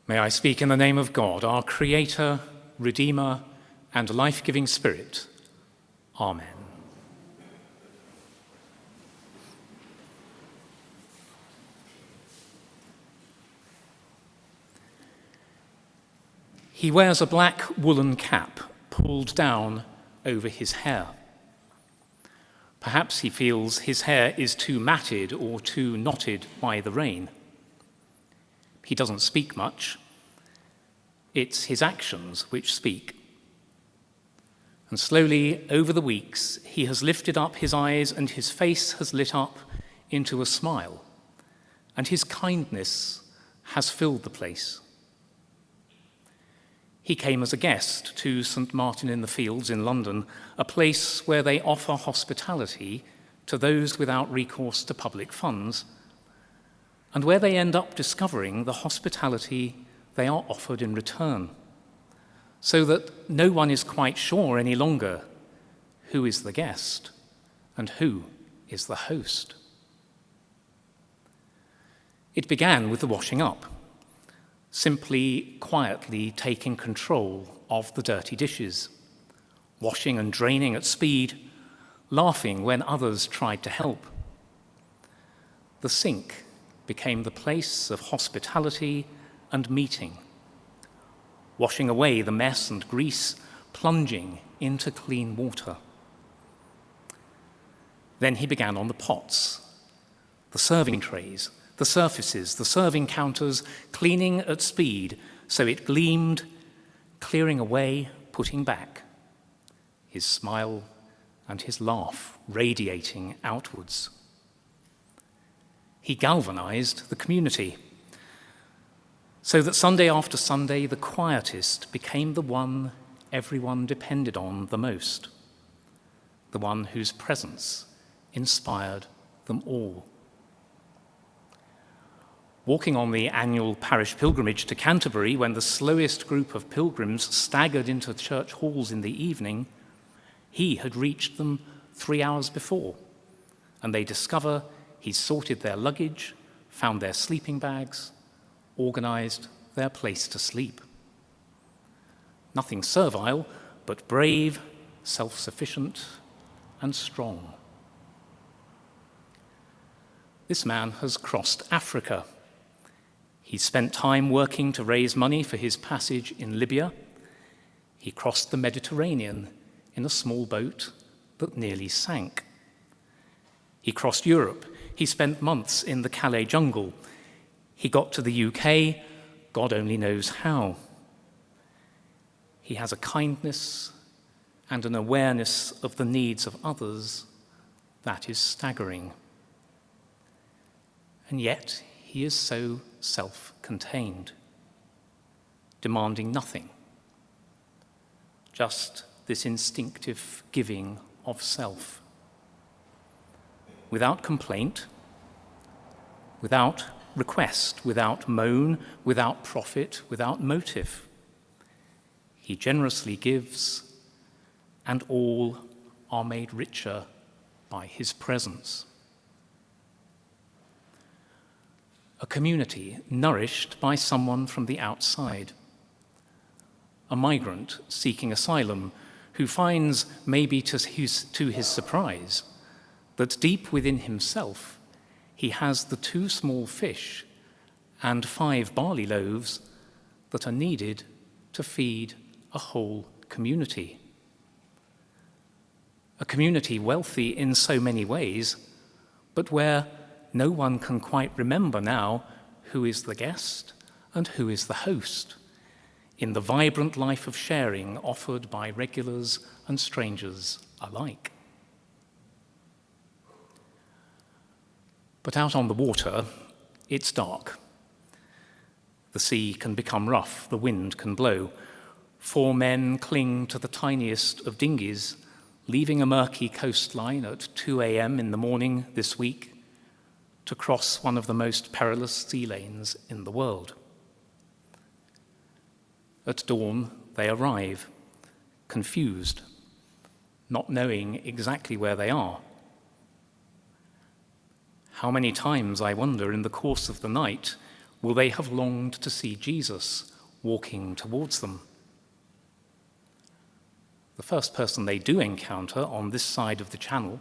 May I speak in the name of God, our Creator, Redeemer, and life-giving Spirit. Amen. He wears a black woolen cap pulled down over his hair. Perhaps he feels his hair is too matted or too knotted by the rain. He doesn't speak much. It's his actions which speak. And slowly, over the weeks, he has lifted up his eyes and his face has lit up into a smile, and his kindness has filled the place. He came as a guest to St. Martin-in-the-Fields in London, a place where they offer hospitality to those without recourse to public funds, and where they end up discovering the hospitality they are offered in return, so that no one is quite sure any longer who is the guest and who is the host. It began with the washing up, simply quietly taking control of the dirty dishes, washing and draining at speed, laughing when others tried to help. The sink became the place of hospitality and meeting, washing away the mess and grease, plunging into clean water. Then he began on the pots, the serving trays, the surfaces, the serving counters, cleaning at speed so it gleamed, clearing away, putting back, his smile and his laugh radiating outwards. He galvanized the community so that Sunday after Sunday, the quietest became the one everyone depended on the most, the one whose presence inspired them all. Walking on the annual parish pilgrimage to Canterbury, when the slowest group of pilgrims staggered into church halls in the evening, he had reached them 3 hours before, and they discover he's sorted their luggage, found their sleeping bags, organized their place to sleep. Nothing servile, but brave, self-sufficient, and strong. This man has crossed Africa. He spent time working to raise money for his passage in Libya. He crossed the Mediterranean in a small boat that nearly sank. He crossed Europe. He spent months in the Calais jungle. He got to the UK, God only knows how. He has a kindness and an awareness of the needs of others that is staggering. And yet, he is so self-contained, demanding nothing, just this instinctive giving of self. Without complaint, without request, without moan, without profit, without motive. He generously gives, and all are made richer by his presence. A community nourished by someone from the outside. A migrant seeking asylum who finds, maybe to his surprise, that deep within himself he has the 2 small fish and 5 barley loaves that are needed to feed a whole community. A community wealthy in so many ways, but where no one can quite remember now who is the guest and who is the host in the vibrant life of sharing offered by regulars and strangers alike. But out on the water, it's dark. The sea can become rough, the wind can blow. 4 men cling to the tiniest of dinghies, leaving a murky coastline at 2 a.m. in the morning this week to cross one of the most perilous sea lanes in the world. At dawn, they arrive, confused, not knowing exactly where they are. How many times, I wonder, in the course of the night, will they have longed to see Jesus walking towards them. The first person they do encounter on this side of the channel,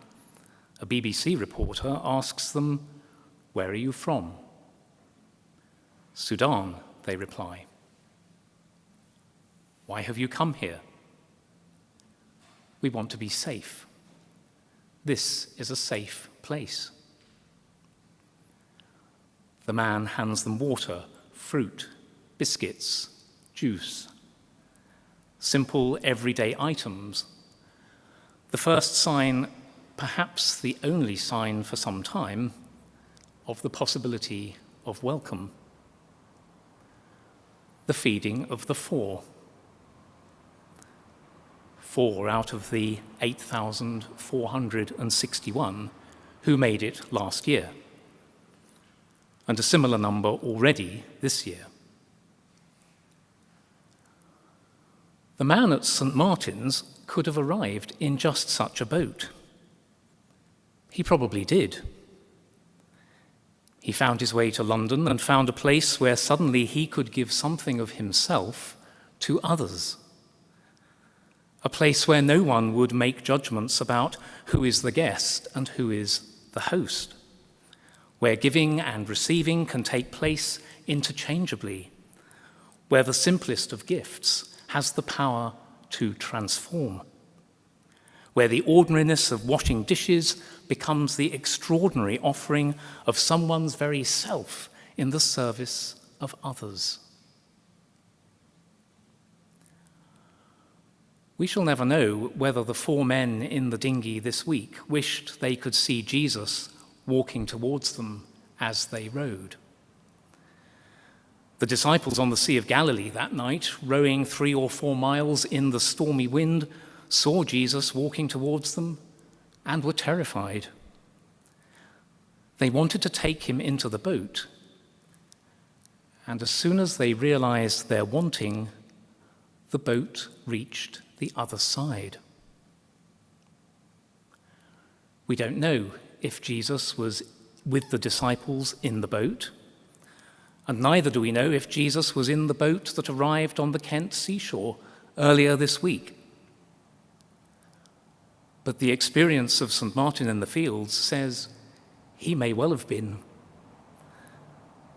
a BBC reporter, asks them, "Where are you from?" "Sudan," they reply. "Why have you come here?" "We want to be safe. This is a safe place." The man hands them water, fruit, biscuits, juice. Simple, everyday items. The first sign, perhaps the only sign for some time, of the possibility of welcome. The feeding of the 4. 4 out of the 8,461 who made it last year, and a similar number already this year. The man at St. Martin's could have arrived in just such a boat. He probably did. He found his way to London and found a place where suddenly he could give something of himself to others. A place where no one would make judgments about who is the guest and who is the host. Where giving and receiving can take place interchangeably. Where the simplest of gifts has the power to transform. Where the ordinariness of washing dishes becomes the extraordinary offering of someone's very self in the service of others. We shall never know whether the 4 men in the dinghy this week wished they could see Jesus walking towards them as they rowed. The disciples on the Sea of Galilee that night, rowing 3 or 4 miles in the stormy wind, saw Jesus walking towards them and were terrified. They wanted to take him into the boat, and as soon as they realized their wanting, the boat reached the other side. We don't know if Jesus was with the disciples in the boat, and neither do we know if Jesus was in the boat that arrived on the Kent seashore earlier this week. But the experience of St. Martin in the Fields says he may well have been.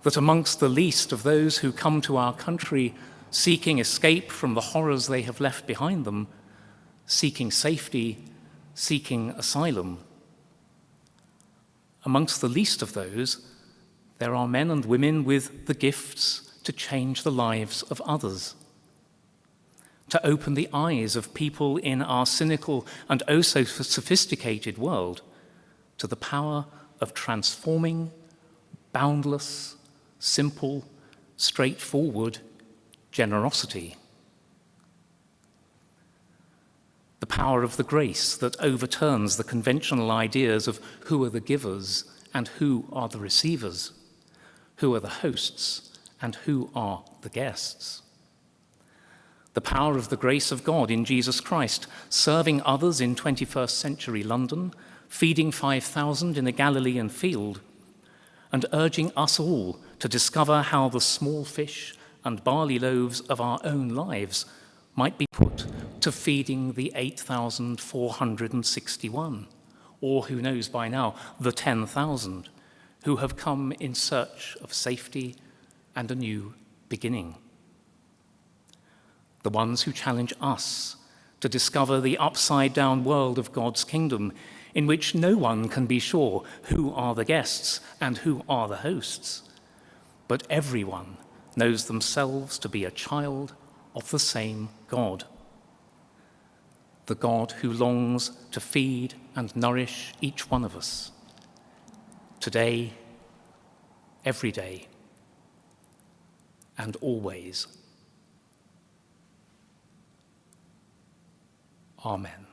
That amongst the least of those who come to our country seeking escape from the horrors they have left behind them, seeking safety, seeking asylum, amongst the least of those, there are men and women with the gifts to change the lives of others, to open the eyes of people in our cynical and oh so sophisticated world to the power of transforming, boundless, simple, straightforward generosity. The power of the grace that overturns the conventional ideas of who are the givers and who are the receivers, who are the hosts and who are the guests. The power of the grace of God in Jesus Christ, serving others in 21st century London, feeding 5,000 in a Galilean field, and urging us all to discover how the small fish and barley loaves of our own lives might be put to feeding the 8,461, or who knows by now, the 10,000, who have come in search of safety and a new beginning. The ones who challenge us to discover the upside-down world of God's kingdom, in which no one can be sure who are the guests and who are the hosts, but everyone knows themselves to be a child of the same God, the God who longs to feed and nourish each one of us, today, every day, and always. Amen.